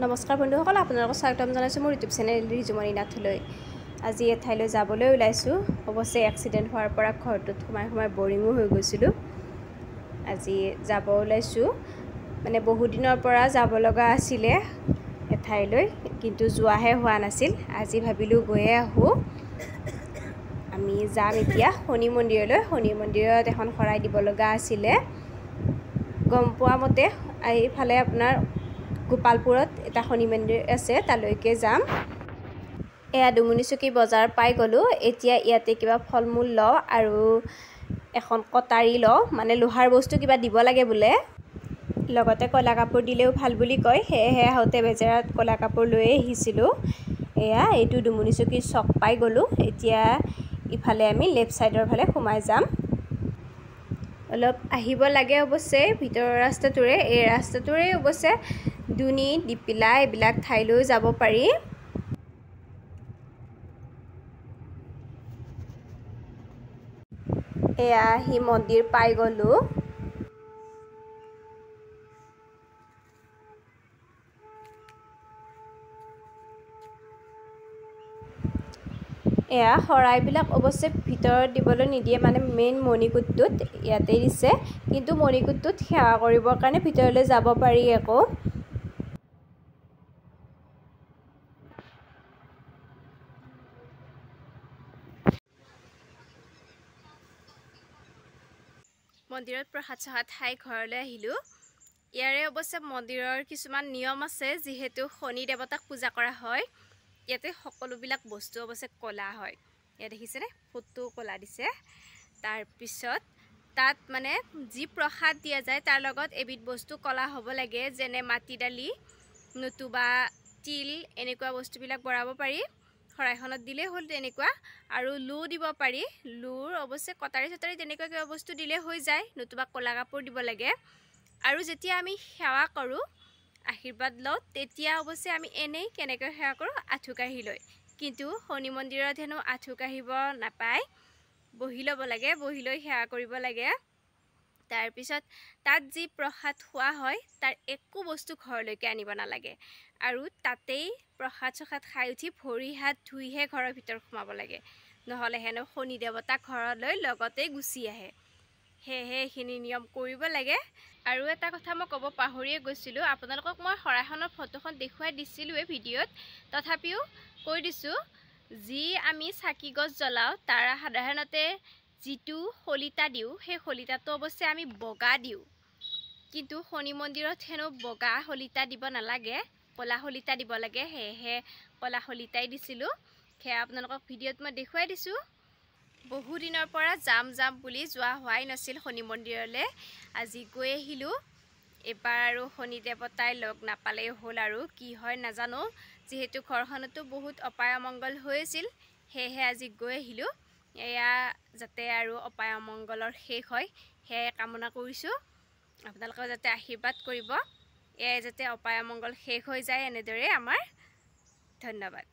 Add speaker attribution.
Speaker 1: নমস্কাৰ বন্ধুসকল, আপোনালোকক স্বাগতম জনাইছোঁ মোৰ ইউটিউব চেনেল ৰিজুমণি নাথলৈ। আজি এঠাইলৈ যাবলৈ ওলাইছোঁ। অৱশ্যে এক্সিডেণ্ট হোৱাৰ পৰা ঘৰটোত সোমাই বৰিঙো হৈ গৈছিলোঁ। আজি যাব ওলাইছোঁ, মানে বহুদিনৰ পৰা যাব লগা আছিলে এঠাইলৈ, কিন্তু যোৱাহে হোৱা নাছিল। আজি ভাবিলোঁ গৈয়ে আহোঁ। আমি যাম এতিয়া শনি মন্দিৰলৈ। শনি মন্দিৰত এখন শৰাই দিব লগা আছিলে। গম পোৱা মতে এইফালে আপোনাৰ গোপালপুৰত এটা শনি মন্দিৰ আছে, তালৈকে যাম। এয়া ডুমুনিচুকী বজাৰ পাই গ'লোঁ। এতিয়া ইয়াতে কিবা ফল মূল লওঁ আৰু এখন কটাৰী লওঁ, মানে লোহাৰ বস্তু কিবা দিব লাগে বোলে। লগতে ক'লা কাপোৰ দিলেও ভাল বুলি কয়, সেয়েহে আহোঁতে বেজেৰাত ক'লা কাপোৰ লৈয়ে আহিছিলোঁ। এয়া এইটো ডুমুনিচুকী চক পাই গ'লোঁ। এতিয়া ইফালে আমি লেফ্ট ছাইডৰ ফালে সোমাই যাম। অলপ আহিব লাগে অৱশ্যে ভিতৰৰ ৰাস্তাটোৰে। এই ৰাস্তাটোৰে অৱশ্যে দুনি, ডিপিলা এইবিলাক ঠাইলৈ যাব পাৰি। এয়া আহি মন্দিৰ পাই গ'লোঁ। এয়া শৰাইবিলাক অৱশ্যে ভিতৰত দিবলৈ নিদিয়ে, মানে মেইন মণিকূটটোত ইয়াতে দিছে, কিন্তু মণিকূটটোত সেৱা কৰিবৰ কাৰণে ভিতৰলৈ যাব পাৰি আকৌ। মন্দিৰত প্ৰসাদ চসাদ খাই ঘৰলৈ আহিলোঁ। ইয়াৰে অৱশ্যে মন্দিৰৰ কিছুমান নিয়ম আছে, যিহেতু শনি দেৱতাক পূজা কৰা হয়। ইয়াতে সকলোবিলাক বস্তু অৱশ্যে ক'লা হয়। ইয়াত দেখিছেনে, ফুটটো ক'লা দিছে। তাৰপিছত তাত মানে যি প্ৰসাদ দিয়া যায় তাৰ লগত এবিধ বস্তু ক'লা হ'ব লাগে, যেনে মাটি দালি নতুবা তিল, এনেকুৱা বস্তুবিলাক বৰাব পাৰি। শৰাইখনত দিলেই হ'ল তেনেকুৱা, আৰু লো দিব পাৰি। লোৰ অৱশ্যে কটাৰী চটাৰী তেনেকুৱা কিবা বস্তু দিলে হৈ যায়, নতুবা ক'লা কাপোৰ দিব লাগে। আৰু যেতিয়া আমি সেৱা কৰোঁ, আশীৰ্বাদ লওঁ, তেতিয়া অৱশ্যে আমি এনেই কেনেকৈ সেৱা কৰোঁ, আঁঠু কাঢ়ি লৈ। কিন্তু শনি মন্দিৰত হেনো আঁঠু কাঢ়িব নাপায়, বহি ল'ব লাগে, বহি লৈ সেৱা কৰিব লাগে। তাৰপিছত তাত যি প্ৰসাদ খোৱা হয় তাৰ একো বস্তু ঘৰলৈকে আনিব নালাগে, আৰু তাতেই প্ৰসাদ চসাদ খাই উঠি ভৰি হাত ধুইহে ঘৰৰ ভিতৰত সোমাব লাগে, নহ'লে হেনো শনি দেৱতা ঘৰলৈ লগতেই গুচি আহে। সেয়েহে এইখিনি নিয়ম কৰিব লাগে। আৰু এটা কথা মই ক'ব পাহৰিয়ে গৈছিলোঁ, আপোনালোকক মই শৰাইখনৰ ফটোখন দেখুৱাই দিছিলোঁৱে ভিডিঅ'ত, তথাপিও কৈ দিছোঁ, যি আমি চাকি গছ জ্বলাওঁ তাৰ সাধাৰণতে যিটো শলিতা দিওঁ, সেই শলিতাটো অৱশ্যে আমি বগা দিওঁ, কিন্তু শনি মন্দিৰত হেনো বগা শলিতা দিব নালাগে, ক'লা শলিতা দিব লাগে। সেয়েহে ক'লা শলিতাই দিছিলোঁ। সেয়া আপোনালোকক ভিডিঅ'ত মই দেখুৱাই দিছোঁ। বহুদিনৰ পৰা যাম বুলি যোৱা হোৱাই নাছিল শনি মন্দিৰলৈ। আজি গৈ আহিলোঁ। এইবাৰ আৰু শনি দেৱতাই লগ নাপালেই হ'ল, আৰু কি হয় নাজানো। যিহেতু ঘৰখনতো বহুত অপায় অমংগল হৈ আছিল, সেয়েহে আজি গৈ আহিলোঁ। এয়া যাতে আৰু অপায় অমংগলৰ শেষ হয়, সেয়াই কামনা কৰিছোঁ। আপোনালোকেও যাতে আশীৰ্বাদ কৰিব, এয়াই যাতে অপায় অমংগল শেষ হৈ যায় এনেদৰে আমাৰ। ধন্যবাদ।